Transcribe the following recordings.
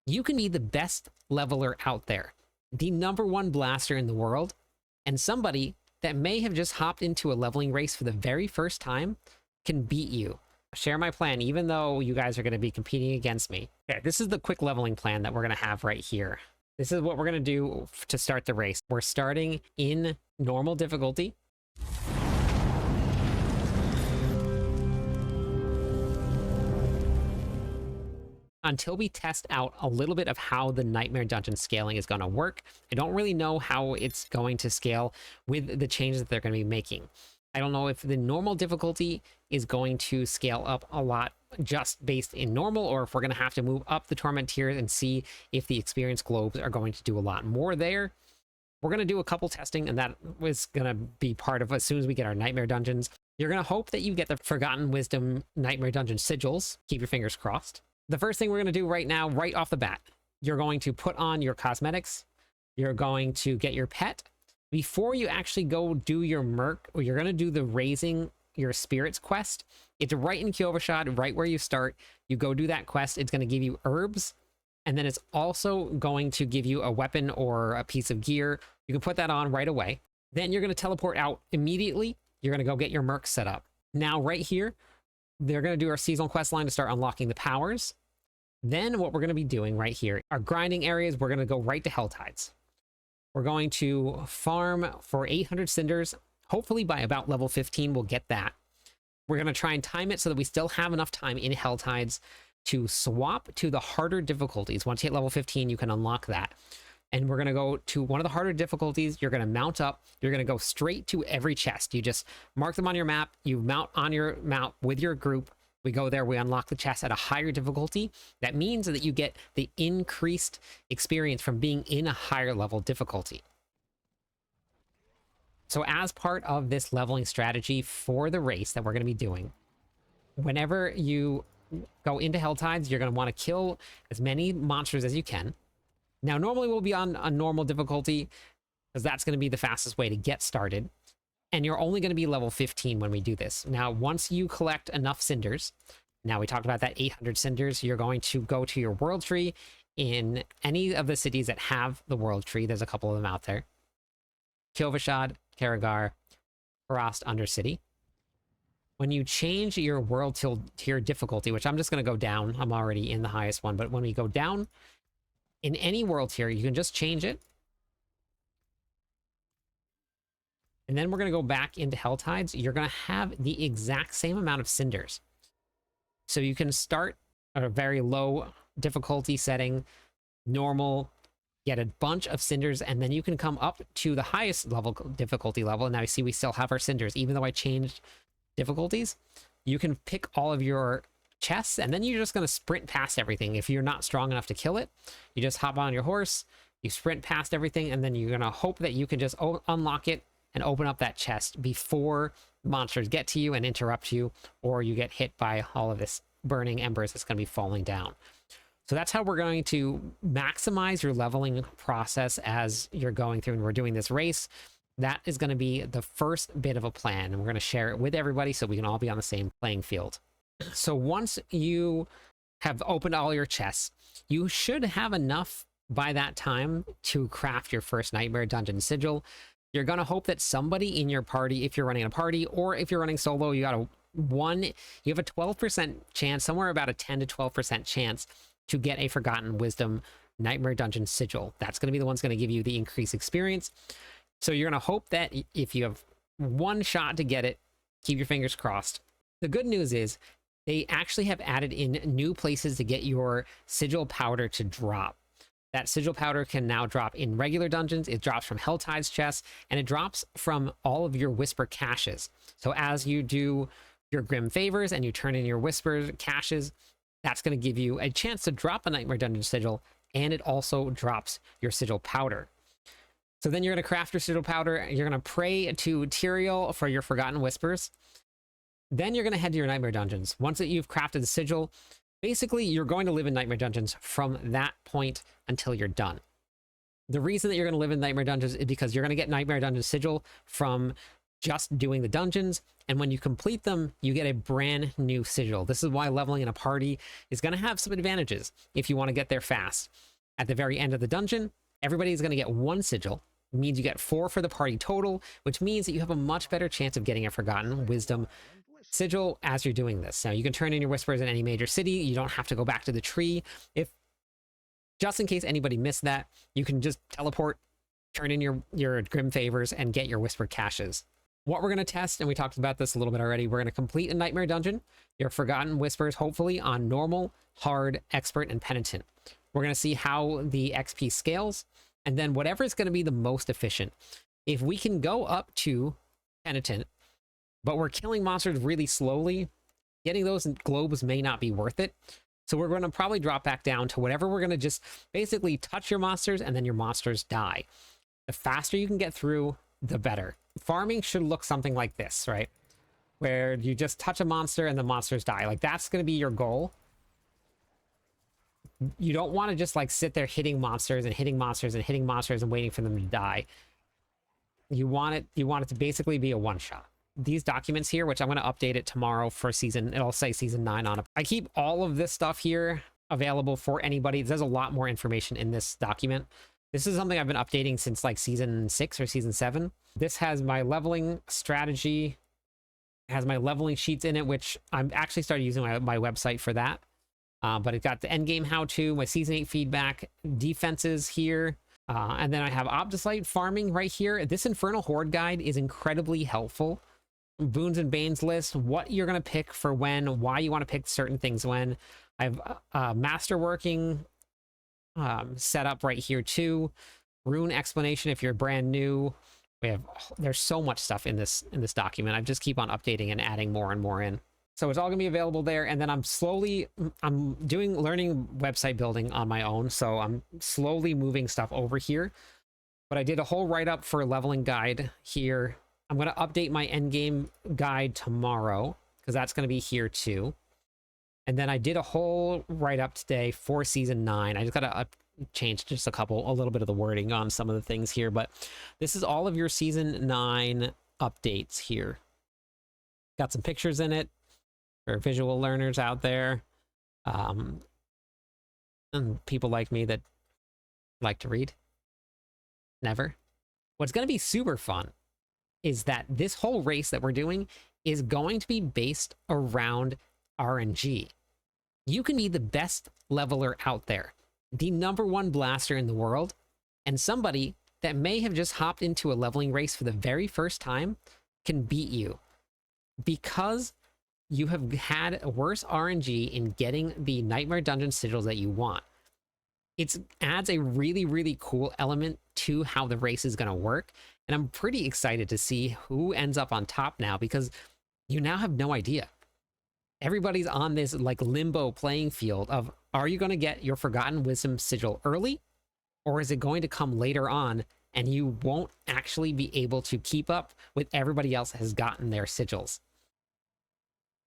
You can be the best leveler out there, the #1 blaster in the world, and somebody that may have just hopped into a leveling race for the very first time can beat you. Share my plan, even though you guys are going to be competing against me. Okay, this is the quick leveling plan that we're going to have right here. This is what we're going to do to start the race. We're starting in normal difficulty. Until we test out a little bit of how the Nightmare Dungeon scaling is going to work. I don't really know how it's going to scale with the changes that they're going to be making. I don't know if the normal difficulty is going to scale up a lot just based in normal, or if we're going to have to move up the torment tiers and see if the experience globes are going to do a lot more there. We're going to do a couple testing, and that was going to be part of as soon as we get our Nightmare Dungeons. You're going to hope that you get the Forgotten Wisdom Nightmare Dungeon sigils. Keep your fingers crossed. The first thing we're going to do right now, right off the bat, you're going to put on your cosmetics. You're going to get your pet. Before you actually go do your merc, or you're going to do the raising your spirits quest. It's right in Kyovashad, right where you start. You go do that quest. It's going to give you herbs, and then it's also going to give you a weapon or a piece of gear. You can put that on right away. Then you're going to teleport out immediately. You're going to go get your merc set up. Now, right here, they're going to do our seasonal quest line to start unlocking the powers. Then what we're going to be doing right here, our grinding areas, we're going to go right to Helltides. We're going to farm for 800 cinders. Hopefully by about level 15, we'll get that. We're going to try and time it so that we still have enough time in Helltides to swap to the harder difficulties. Once you hit level 15, you can unlock that. And we're going to go to one of the harder difficulties. You're going to mount up. You're going to go straight to every chest. You just mark them on your map. You mount on your map with your group. We go there. We unlock the chest at a higher difficulty. That means that you get the increased experience from being in a higher level difficulty. So as part of this leveling strategy for the race that we're going to be doing, whenever you go into Helltides, you're going to want to kill as many monsters as you can. Now, normally we'll be on a normal difficulty because that's going to be the fastest way to get started. And you're only going to be level 15 when we do this. Now, once you collect enough cinders, now we talked about that 800 cinders, you're going to go to your world tree in any of the cities that have the world tree. There's a couple of them out there. Kyovashad, Karagar, Farast Undercity. When you change your world tier difficulty, which I'm just going to go down. I'm already in the highest one. But when we go down, in any world tier, you can just change it. And then we're going to go back into Helltides. You're going to have the exact same amount of cinders. So you can start at a very low difficulty setting, normal, get a bunch of cinders, and then you can come up to the highest level difficulty level. And now you see we still have our cinders, even though I changed difficulties. You can pick all of your chests, and then you're just going to sprint past everything. If you're not strong enough to kill it, you just hop on your horse, you sprint past everything, and then you're going to hope that you can just unlock it and open up that chest before monsters get to you and interrupt you, or you get hit by all of this burning embers that's going to be falling down. So that's how we're going to maximize your leveling process as you're going through and we're doing this race. That is going to be the first bit of a plan, and we're going to share it with everybody so we can all be on the same playing field. So once you have opened all your chests, you should have enough by that time to craft your first Nightmare Dungeon sigil. You're going to hope that somebody in your party, if you're running a party or if you're running solo, you have a 12% chance, somewhere about a 10 to 12% chance to get a Forgotten Wisdom Nightmare Dungeon sigil. That's going to be the one's going to give you the increased experience. So you're going to hope that if you have one shot to get it, keep your fingers crossed. The good news is they actually have added in new places to get your sigil powder to drop. That sigil powder can now drop in regular dungeons. It drops from Helltides chests, and it drops from all of your Whisper caches. So as you do your Grim Favors and you turn in your Whisper caches, that's going to give you a chance to drop a Nightmare Dungeon sigil, and it also drops your sigil powder. So then you're going to craft your sigil powder. You're going to pray to Tyrael for your Forgotten Whispers. Then you're going to head to your Nightmare Dungeons. Once that you've crafted the sigil, basically, you're going to live in Nightmare Dungeons from that point until you're done. The reason that you're going to live in Nightmare Dungeons is because you're going to get Nightmare Dungeon sigil from just doing the dungeons, and when you complete them, you get a brand new sigil. This is why leveling in a party is going to have some advantages if you want to get there fast. At the very end of the dungeon, everybody is going to get one sigil. It means you get 4 for the party total, which means that you have a much better chance of getting a Forgotten Wisdom sigil as you're doing this. Now, you can turn in your whispers in any major city. You don't have to go back to the tree. If just in case anybody missed that, you can just teleport, turn in your Grim Favors, and get your whispered caches. What we're going to test, and we talked about this a little bit already, we're going to complete a Nightmare Dungeon, your Forgotten Whispers, hopefully on Normal, Hard, Expert, and Penitent. We're going to see how the XP scales, and then whatever is going to be the most efficient. If we can go up to Penitent, but we're killing monsters really slowly, getting those globes may not be worth it. So we're going to probably drop back down to whatever we're going to just basically touch your monsters, and then your monsters die. The faster you can get through, the better. Farming should look something like this, right? Where you just touch a monster and the monsters die. Like, that's going to be your goal. You don't want to just like sit there hitting monsters and hitting monsters and hitting monsters and waiting for them to die. You want it to basically be a one-shot. These documents here, which I'm going to update it tomorrow for season, it'll say season 9 on it. I keep all of this stuff here available for anybody. There's a lot more information in this document. This is something I've been updating since like season 6 or season 7. This has my leveling strategy, has my leveling sheets in it, which I'm actually started using my website for that. But it got the endgame how-to, my season 8 feedback, defenses here, and then I have Obdusite farming right here. This Infernal Horde guide is incredibly helpful. Boons and Banes list, what you're going to pick for when, why you want to pick certain things when. I have masterworking set up right here too. Rune explanation if you're brand new. There's so much stuff in this document. I just keep on updating and adding more and more in. So it's all gonna be available there. And then I'm learning website building on my own. So I'm slowly moving stuff over here. But I did a whole write-up for a leveling guide here. I'm gonna update my endgame guide tomorrow, because that's gonna be here too. And then I did a whole write-up today for season 9. I just gotta change just a little bit of the wording on some of the things here, but this is all of your season 9 updates here. Got some pictures in it for visual learners out there, and people like me that like to read. Never. What's going to be super fun is that this whole race that we're doing is going to be based around RNG. You can be the best leveler out there, the #1 blaster in the world, and somebody that may have just hopped into a leveling race for the very first time can beat you because you have had worse RNG in getting the Nightmare Dungeon sigils that you want. It adds a really, really cool element to how the race is going to work, and I'm pretty excited to see who ends up on top now, because you now have no idea. Everybody's on this like limbo playing field of, are you going to get your Forgotten Wisdom sigil early, or is it going to come later on and you won't actually be able to keep up with everybody else that has gotten their sigils?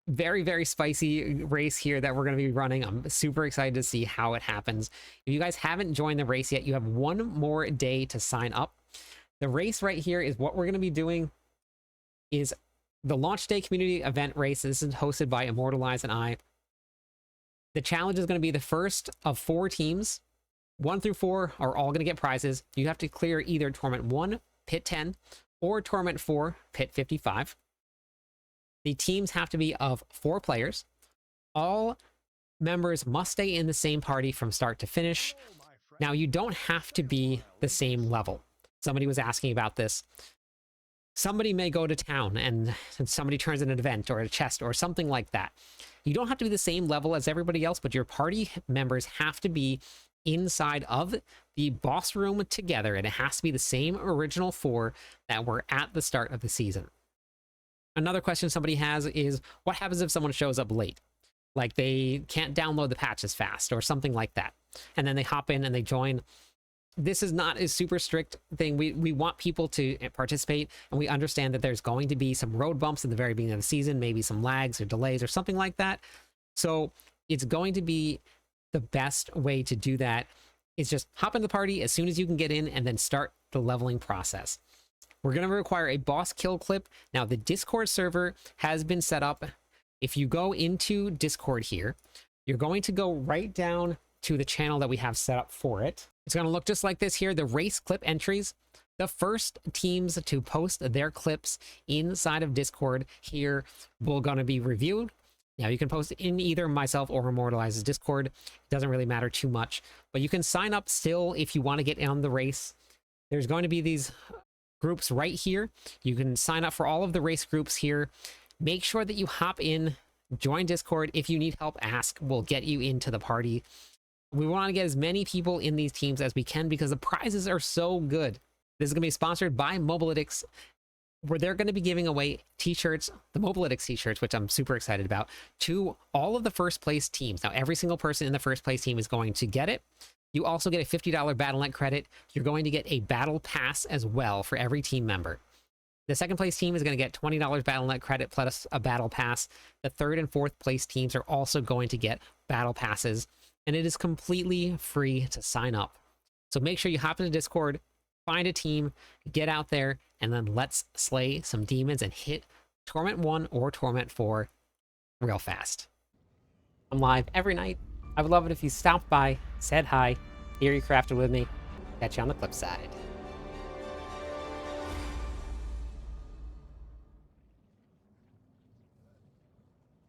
Very, very spicy race here that we're going to be running. I'm super excited to see how it happens. If you guys haven't joined the race yet, you have one more day to sign up. The race right here is what we're going to be doing is the launch day community event race. This is hosted by Immortalize and I. The challenge is going to be the first of 4 teams. 1 through 4 are all going to get prizes. You have to clear either Torment 1, Pit 10, or Torment 4, Pit 55. The teams have to be of 4 players. All members must stay in the same party from start to finish. Now, you don't have to be the same level. Somebody was asking about this. Somebody may go to town and somebody turns in an event or a chest or something like that. You don't have to be the same level as everybody else, but your party members have to be inside of the boss room together, and it has to be the same original 4 that were at the start of the season. Another question somebody has is, what happens if someone shows up late? Like they can't download the patches fast or something like that, and then they hop in and they join. This is not a super strict thing. We want people to participate, and we understand that there's going to be some road bumps at the very beginning of the season, maybe some lags or delays or something like that. So it's going to be the best way to do that is just hop in the party as soon as you can get in and then start the leveling process. we're going to require a boss kill clip. Now, the Discord server has been set up. If you go into Discord here, you're going to go right down to the channel that we have set up for it. It's going to look just like this here, the race clip entries. The first teams to post their clips inside of Discord here will going to be reviewed. Now, you can post in either myself or Immortalize's Discord. It doesn't really matter too much, but you can sign up still if you want to get in on the race. There's going to be these groups right here. You can sign up for all of the race groups here. Make sure that you hop in, join Discord. If you need help, ask. We'll get you into the party. We want to get as many people in these teams as we can because the prizes are so good. This is going to be sponsored by Mobalytics, where they're going to be giving away t-shirts, the Mobalytics t-shirts, which I'm super excited about, to all of the first place teams. Now, every single person in the first place team is going to get it. You also get a $50 Battle.net credit. You're going to get a battle pass as well for every team member. The second place team is going to get $20 Battle.net credit plus a battle pass. The third and fourth place teams are also going to get battle passes, and it is completely free to sign up. So make sure you hop into Discord, find a team, get out there, and then let's slay some demons and hit Torment 1 or Torment 4 real fast. I'm live every night. I would love it if you stopped by, said hi, here you crafted with me. Catch you on the clip side.